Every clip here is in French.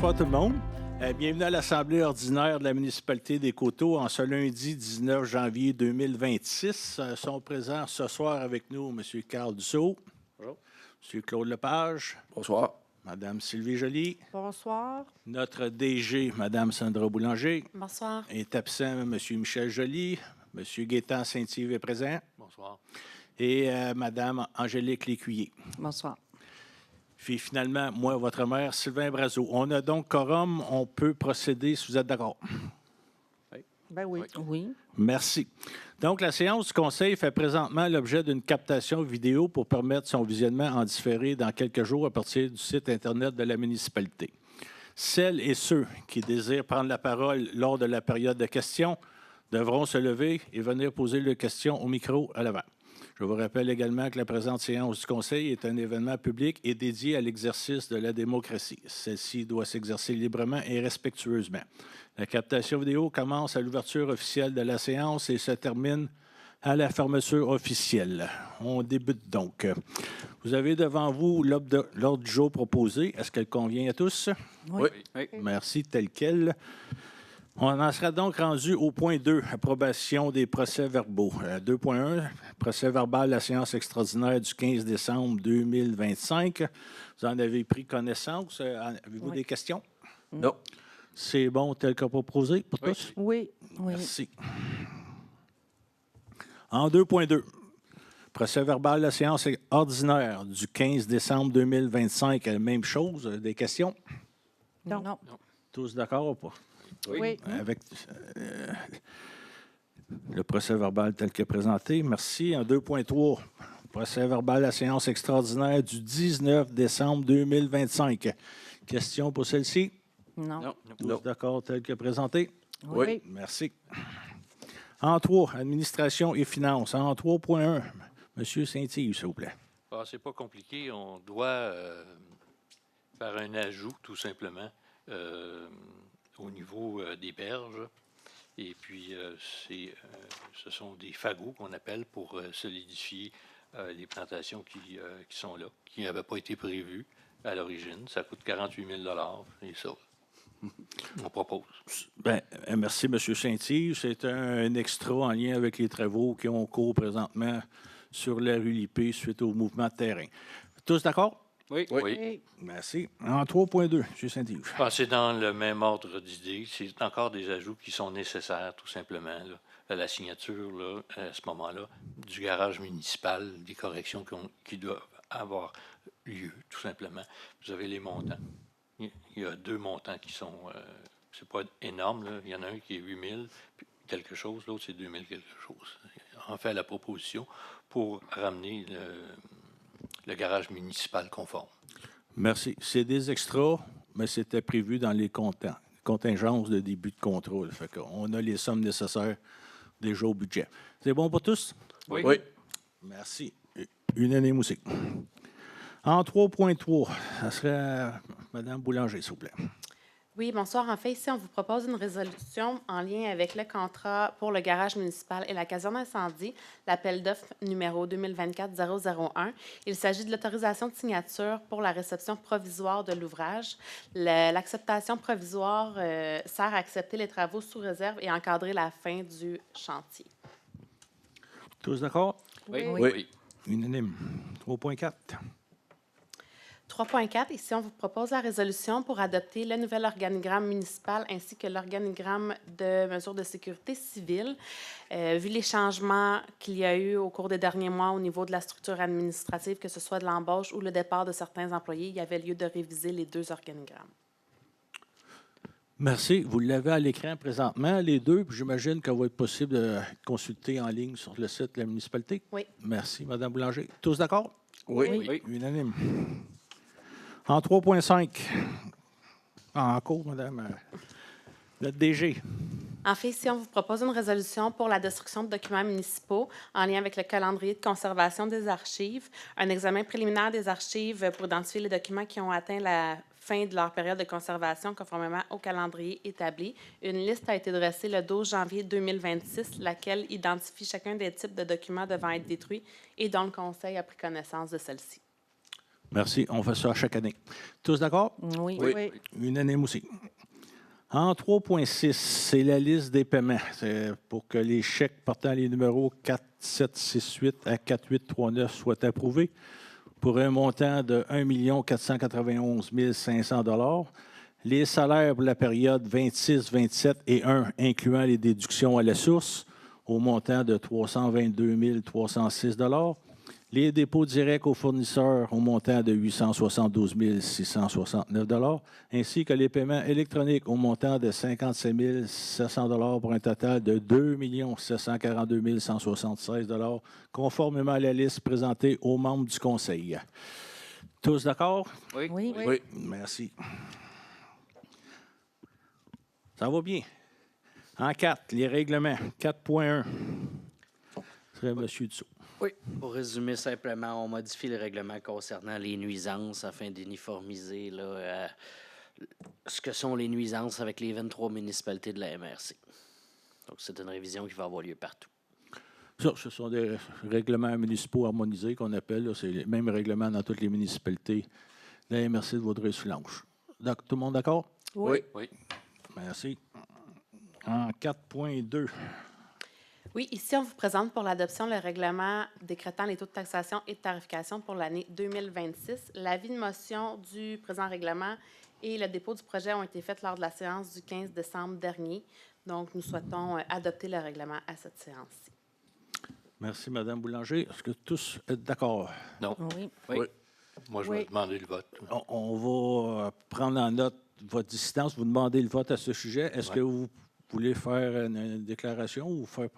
bonsoir tout le monde. Bienvenue à l'Assemblée ordinaire de la municipalité des Coteaux en ce lundi 19 janvier 2026. Sont présents ce soir avec nous M. Carl Dussault. Bonjour. M. Claude Lepage. Bonsoir. Mme Sylvie Joly. Bonsoir. Notre DG, Mme Sandra Boulanger. Bonsoir. Est absent M. Michel Joly. M. Gaétan Saint-Yves est présent. Bonsoir. Et Mme Angélique Lécuyer. Bonsoir. Puis finalement, moi, votre maire, Sylvain Brazeau. On a donc quorum. On peut procéder si vous êtes d'accord. Ben oui. Oui. Merci. Donc, la séance du Conseil fait présentement l'objet d'une captation vidéo pour permettre son visionnement en différé dans quelques jours à partir du site Internet de la municipalité. Celles et ceux qui désirent prendre la parole lors de la période de questions devront se lever et venir poser leurs questions au micro à l'avant. Je vous rappelle également que la présente séance du Conseil est un événement public et dédié à l'exercice de la démocratie. Celle-ci doit s'exercer librement et respectueusement. La captation vidéo commence à l'ouverture officielle de la séance et se termine à la fermeture officielle. On débute donc. Vous avez devant vous l'ordre du jour proposé. Est-ce qu'elle convient à tous? Oui. Merci, tel quel. On en sera donc rendu au point 2, approbation des procès-verbaux. 2.1, procès-verbal de la séance extraordinaire du 15 décembre 2025. Vous en avez pris connaissance. Avez-vous des questions? Non. C'est bon tel que proposé pour tous? Oui. Oui. Merci. En 2.2, procès-verbal de la séance ordinaire du 15 décembre 2025. Même chose, des questions? Non. Non. Tous d'accord ou pas? Oui. Avec le procès-verbal tel que présenté. Merci. En 2.3, procès-verbal de la séance extraordinaire du 19 décembre 2025. Question pour celle-ci? Non. Tous d'accord tel que présenté? Oui. Merci. En 3, administration et finances. En 3.1, M. Saint-Yves, s'il vous plaît. Ah, c'est pas compliqué. On doit faire un ajout, tout simplement, au niveau des berges. Et puis, ce sont des fagots qu'on appelle pour solidifier les plantations qui sont là, qui n'avaient pas été prévues à l'origine. Ça coûte 48 000 et ça, on propose. Bien, merci, M. Saint-Yves. C'est un extra en lien avec les travaux qui ont cours présentement sur la rue Lippé suite au mouvement de terrain. Tous d'accord? Oui. Merci. En 3.2, M. Saint-Yves. Ah, c'est dans le même ordre d'idées. C'est encore des ajouts qui sont nécessaires, tout simplement, là, à la signature, là, à ce moment-là, du garage municipal, des corrections qui doivent avoir lieu, tout simplement. Vous avez les montants. Il y a 2 montants qui sont... c'est pas énorme, là. Il y en a un qui est 8 000 quelque chose, l'autre c'est 2 000 quelque chose. On fait la proposition pour ramener le garage municipal conforme. Merci. C'est des extras, mais c'était prévu dans les contingences de début de contrôle. Fait qu'on a les sommes nécessaires déjà au budget. C'est bon pour tous? Oui. Merci. Unanime aussi. En 3.3, ça serait Mme Boulanger, s'il vous plaît. Oui, bonsoir. En fait, ici, on vous propose une résolution en lien avec le contrat pour le garage municipal et la caserne incendie, l'appel d'offres numéro 2024-001. Il s'agit de l'autorisation de signature pour la réception provisoire de l'ouvrage. L'acceptation provisoire sert à accepter les travaux sous réserve et encadrer la fin du chantier. Tous d'accord? Oui. Unanime. 3.4. 3.4, ici, on vous propose la résolution pour adopter le nouvel organigramme municipal ainsi que l'organigramme de mesures de sécurité civile. Vu les changements qu'il y a eu au cours des derniers mois au niveau de la structure administrative, que ce soit de l'embauche ou le départ de certains employés, il y avait lieu de réviser les 2 organigrammes. Merci. Vous l'avez à l'écran présentement, les 2. J'imagine qu'il va être possible de consulter en ligne sur le site de la municipalité. Oui. Merci, Mme Boulanger. Tous d'accord? Oui. Unanime. En 3.5, en cours, Mme notre DG. En fait, ici, on vous propose une résolution pour la destruction de documents municipaux en lien avec le calendrier de conservation des archives, un examen préliminaire des archives pour identifier les documents qui ont atteint la fin de leur période de conservation conformément au calendrier établi. Une liste a été dressée le 12 janvier 2026, laquelle identifie chacun des types de documents devant être détruits et dont le Conseil a pris connaissance de celle-ci. Merci. On fait ça chaque année. Tous d'accord? Oui. Oui. Unanime aussi. En 3.6, c'est la liste des paiements. C'est pour que les chèques portant les numéros 4768 à 4839 soient approuvés pour un montant de 1 491 500 $. Les salaires pour la période 26, 27 et 1, incluant les déductions à la source, au montant de 322 306 $. Les dépôts directs aux fournisseurs au montant de 872 669 $, ainsi que les paiements électroniques au montant de 57 700 $ pour un total de 2 742 176 $, conformément à la liste présentée aux membres du Conseil. Tous d'accord? Oui. Oui. Oui. Merci. Ça va bien. En 4, les règlements. 4.1. C'est M. Dussault. Oui. Pour résumer simplement, on modifie le règlement concernant les nuisances afin d'uniformiser là, ce que sont les nuisances avec les 23 municipalités de la MRC. Donc, c'est une révision qui va avoir lieu partout. Ça, ce sont des règlements municipaux harmonisés qu'on appelle. Là, c'est les mêmes règlements dans toutes les municipalités de la MRC de Vaudreuil-Soulanges. Donc, tout le monde d'accord? Oui. Oui. Merci. En 4.2. Oui, ici, on vous présente pour l'adoption le règlement décrétant les taux de taxation et de tarification pour l'année 2026. L'avis de motion du présent règlement et le dépôt du projet ont été faits lors de la séance du 15 décembre dernier. Donc, nous souhaitons adopter le règlement à cette séance-ci. Merci, Mme Boulanger. Est-ce que tous êtes d'accord? Non. Oui. Oui. Moi, je Oui. vais demander le vote. On va prendre en note votre distance. Vous demandez le vote à ce sujet. Est-ce que vous voulez faire une déclaration ou faire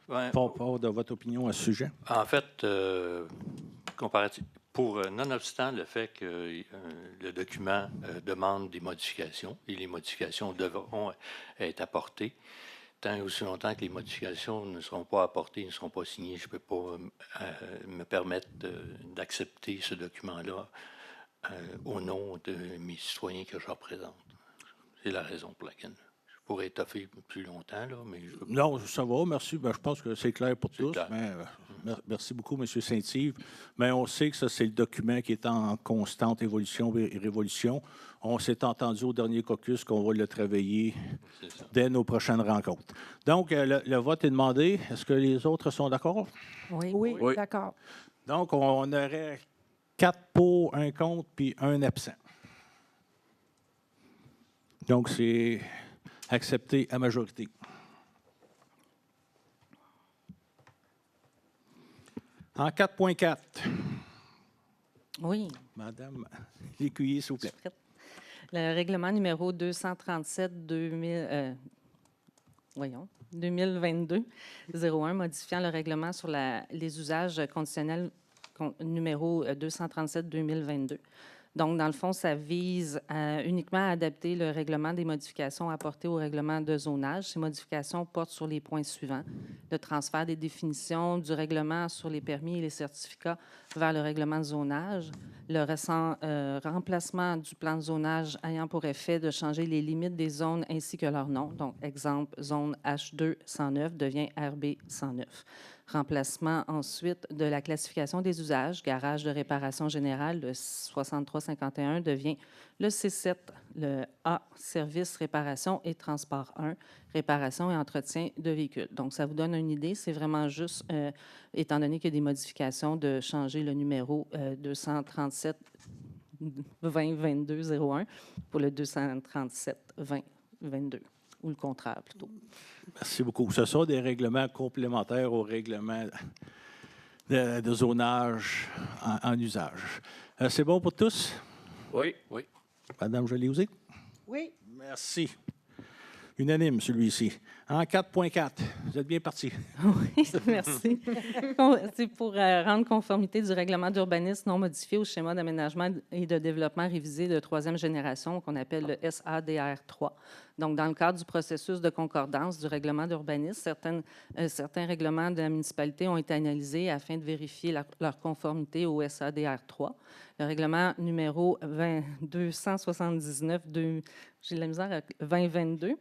Ouais. part de votre opinion à ce sujet? En fait, nonobstant le fait que le document demande des modifications, et les modifications devront être apportées, tant et aussi longtemps que les modifications ne seront pas apportées, ne seront pas signées, je ne peux pas me permettre d'accepter ce document-là au nom de mes citoyens que je représente. C'est la raison pour laquelle je pourrais étoffer plus longtemps, là, mais je... Non, ça va, merci. Ben, je pense que c'est clair pour tous. clair. Mais, merci beaucoup, M. Saint-Yves. Mais on sait que ça, c'est le document qui est en constante évolution et révolution. On s'est entendu au dernier caucus qu'on va le travailler C'est ça. dès nos prochaines rencontres. Donc, le vote est demandé. Est-ce que les autres sont d'accord? Oui. Oui. D'accord. Donc, on aurait 4 pour, 1 contre, puis 1 absent. Donc, c'est accepté à majorité. En 4.4, Oui. Madame Lécuyer, s'il vous plaît. Le règlement numéro 2022-01, modifiant le règlement sur les usages conditionnels numéro 237-2022. Donc, dans le fond, ça vise uniquement à adapter le règlement des modifications apportées au règlement de zonage. Ces modifications portent sur les points suivants: le transfert des définitions du règlement sur les permis et les certificats vers le règlement de zonage, le récent remplacement du plan de zonage ayant pour effet de changer les limites des zones ainsi que leur nom. Donc, exemple, zone H2 109 devient RB 109. Remplacement ensuite de la classification des usages. Garage de réparation générale, le 6351 devient le C7, le A, service, réparation et transport 1, réparation et entretien de véhicules. Donc, ça vous donne une idée. C'est vraiment juste, étant donné qu'il y a des modifications, de changer le numéro 237 20 22 01 pour le 237 20 22, ou le contraire plutôt. Merci beaucoup. Ce sont des règlements complémentaires au règlement de zonage en usage. C'est bon pour tous? Oui. Oui. Madame Joly-Housset? Oui. Merci. Unanime, celui-ci. En 4.4, vous êtes bien parti. Oui, merci. C'est pour rendre conformité du règlement d'urbanisme non modifié au schéma d'aménagement et de développement révisé de troisième génération qu'on appelle le SADR3. Donc, dans le cadre du processus de concordance du règlement d'urbanisme, certains règlements de la municipalité ont été analysés afin de vérifier leur conformité au SADR 3. Le règlement numéro 279, j'ai de la misère avec 2022,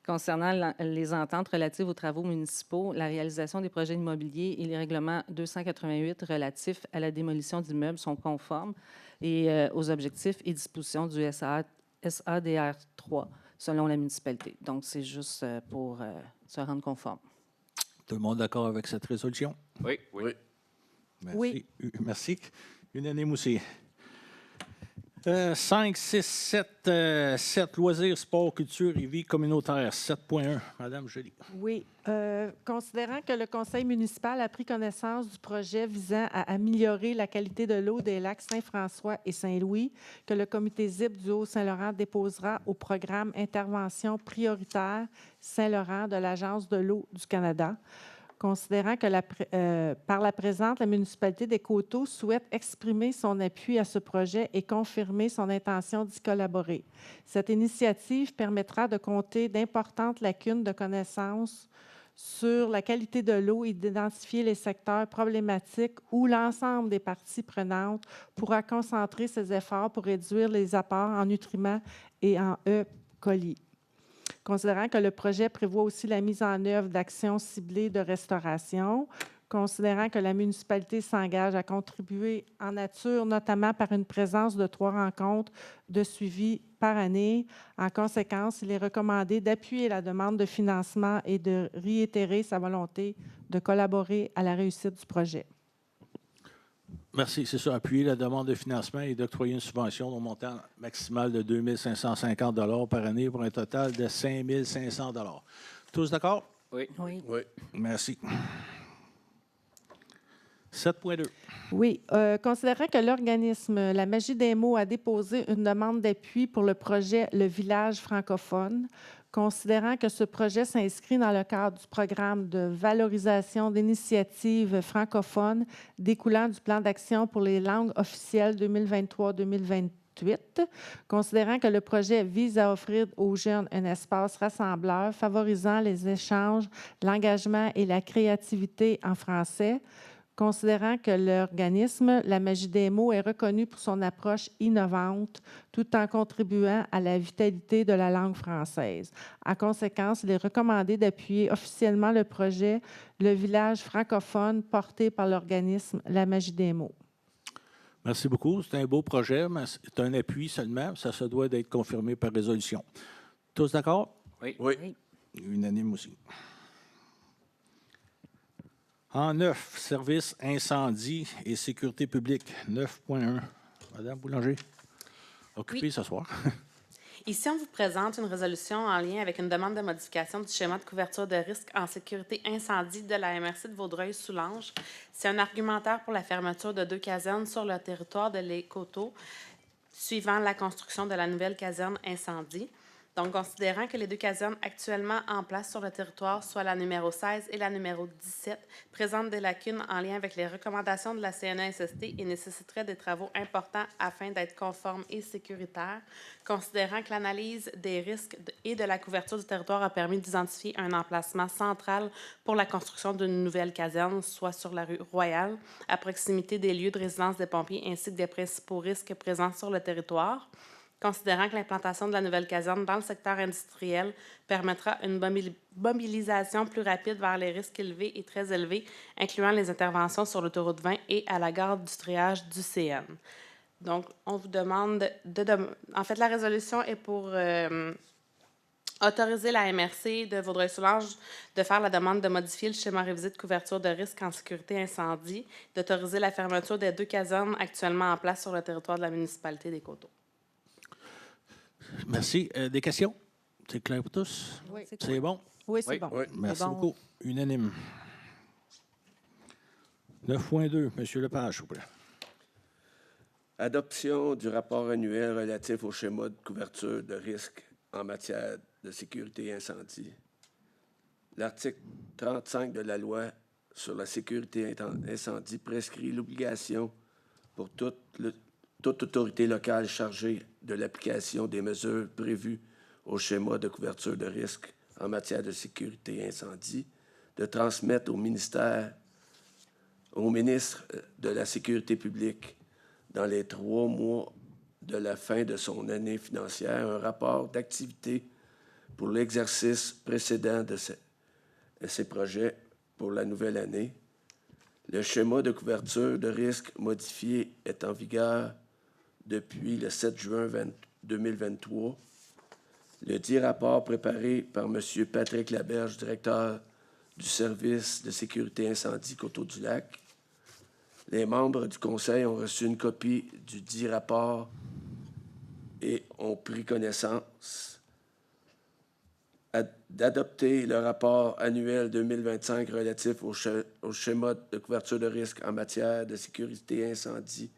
concernant les ententes relatives aux travaux municipaux, la réalisation des projets immobiliers et les règlements 288 relatifs à la démolition d'immeubles sont conformes et aux objectifs et dispositions du SADR 3 selon la municipalité. Donc, c'est juste pour se rendre conforme. Tout le monde d'accord avec cette résolution? Oui, oui. Merci. Oui. Merci. Unanime aussi. 5, 6, 7, loisirs, sport, culture et vie communautaire. 7.1. Madame Joly. Oui. Considérant que le conseil municipal a pris connaissance du projet visant à améliorer la qualité de l'eau des lacs Saint-François et Saint-Louis, que le comité ZIP du Haut-Saint-Laurent déposera au programme Intervention prioritaire Saint-Laurent de l'Agence de l'eau du Canada, considérant que par la présente, la municipalité des Coteaux souhaite exprimer son appui à ce projet et confirmer son intention d'y collaborer. Cette initiative permettra de compter d'importantes lacunes de connaissances sur la qualité de l'eau et d'identifier les secteurs problématiques où l'ensemble des parties prenantes pourra concentrer ses efforts pour réduire les apports en nutriments et en E. coli. Considérant que le projet prévoit aussi la mise en œuvre d'actions ciblées de restauration, considérant que la municipalité s'engage à contribuer en nature, notamment par une présence de 3 rencontres de suivi par année. En conséquence, il est recommandé d'appuyer la demande de financement et de réitérer sa volonté de collaborer à la réussite du projet. Merci. C'est ça. Appuyer la demande de financement et d'octroyer une subvention au montant maximal de 2 550 $ par année pour un total de 5 500 $. Tous d'accord? Oui. Oui. Oui. Merci. 7.2. Oui. Considérant que l'organisme La Magie des mots a déposé une demande d'appui pour le projet Le Village francophone, considérant que ce projet s'inscrit dans le cadre du programme de valorisation d'initiatives francophones découlant du plan d'action pour les langues officielles 2023-2028, considérant que le projet vise à offrir aux jeunes un espace rassembleur favorisant les échanges, l'engagement et la créativité en français, considérant que l'organisme La Magie des mots est reconnu pour son approche innovante tout en contribuant à la vitalité de la langue française. En conséquence, il est recommandé d'appuyer officiellement le projet Le Village francophone porté par l'organisme La Magie des mots. Merci beaucoup. C'est un beau projet, mais c'est un appui seulement. Ça se doit d'être confirmé par résolution. Tous d'accord? Oui. Oui. Unanime aussi. En 9, service incendie et sécurité publique, 9.1. Madame Boulanger, occupée Oui. ce soir. Ici, on vous présente une résolution en lien avec une demande de modification du schéma de couverture de risque en sécurité incendie de la MRC de Vaudreuil-Soulanges. C'est un argumentaire pour la fermeture de 2 casernes sur le territoire de Les Coteaux, suivant la construction de la nouvelle caserne incendie. Donc, considérant que les 2 casernes actuellement en place sur le territoire, soit la numéro 16 et la numéro 17, présentent des lacunes en lien avec les recommandations de la CNESST et nécessiteraient des travaux importants afin d'être conformes et sécuritaires, considérant que l'analyse des risques et de la couverture du territoire a permis d'identifier un emplacement central pour la construction d'une nouvelle caserne, soit sur la rue Royale, à proximité des lieux de résidence des pompiers ainsi que des principaux risques présents sur le territoire, considérant que l'implantation de la nouvelle caserne dans le secteur industriel permettra une mobilisation plus rapide vers les risques élevés et très élevés, incluant les interventions sur l'autoroute 20 et à la gare du triage du CN. Donc, on vous demande en fait, la résolution est pour autoriser la MRC de Vaudreuil-Soulanges de faire la demande de modifier le schéma révisé de couverture de risque en sécurité incendie, d'autoriser la fermeture des 2 casernes actuellement en place sur le territoire de la municipalité des Coteaux. Merci. Des questions? C'est clair pour tous? Oui, C'est bon? oui, c'est Oui. bon. Oui. Merci bon. beaucoup. Unanime. 9.2, M. Lepage, s'il vous plaît. Adoption du rapport annuel relatif au schéma de couverture de risque en matière de sécurité incendie. L'article 35 de la loi sur la sécurité incendie prescrit l'obligation pour toute autorité locale chargée de l'application des mesures prévues au schéma de couverture de risque en matière de sécurité incendie, de transmettre au ministre de la Sécurité publique, dans les 3 mois de la fin de son année financière, un rapport d'activité pour l'exercice précédent de ces projets pour la nouvelle année. Le schéma de couverture de risque modifié est en vigueur depuis le 7 juin 2023. Le dit rapport préparé par M. Patrick Laberge, directeur du service de sécurité incendie Coteau-du-Lac. Les membres du Conseil ont reçu une copie du dit rapport et ont pris connaissance d'adopter le rapport annuel 2025 relatif au schéma de couverture de risque en matière de sécurité incendie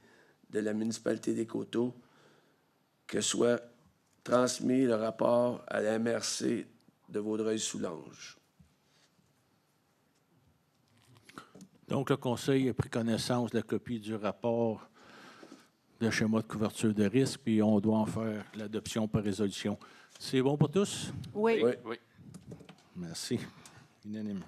de la municipalité des Coteaux, que soit transmis le rapport à la MRC de Vaudreuil-Soulanges. Donc, le Conseil a pris connaissance de la copie du rapport de schéma de couverture de risque, puis on doit en faire l'adoption par résolution. C'est bon pour tous? Oui. Oui. Merci. Unanime.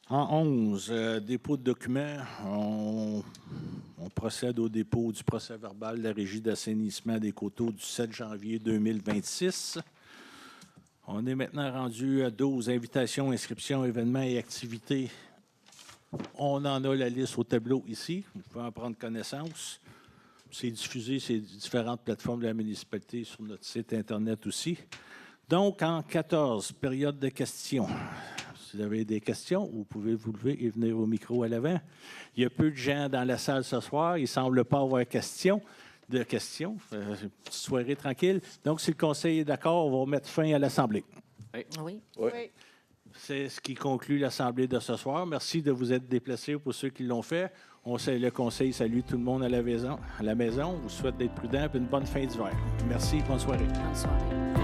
En 11, dépôt de documents. On procède au dépôt du procès-verbal de la Régie d'assainissement des Coteaux du 7 janvier 2026. On est maintenant rendu à 12 invitations, inscriptions, événements et activités. On en a la liste au tableau ici. Vous pouvez en prendre connaissance. C'est diffusé sur différentes plateformes de la municipalité, sur notre site Internet aussi. Donc, en 14, période de questions. Si vous avez des questions, vous pouvez vous lever et venir au micro à l'avant. Il y a peu de gens dans la salle ce soir. Il ne semble pas avoir de questions. Une petite soirée tranquille. Donc, si le conseil est d'accord, on va mettre fin à l'Assemblée. Oui. Oui. C'est ce qui conclut l'Assemblée de ce soir. Merci de vous être déplacés pour ceux qui l'ont fait. Le conseil salue tout le monde à la maison. On vous souhaite d'être prudents et une bonne fin d'hiver. Merci. Bonne soirée. Bonne soirée.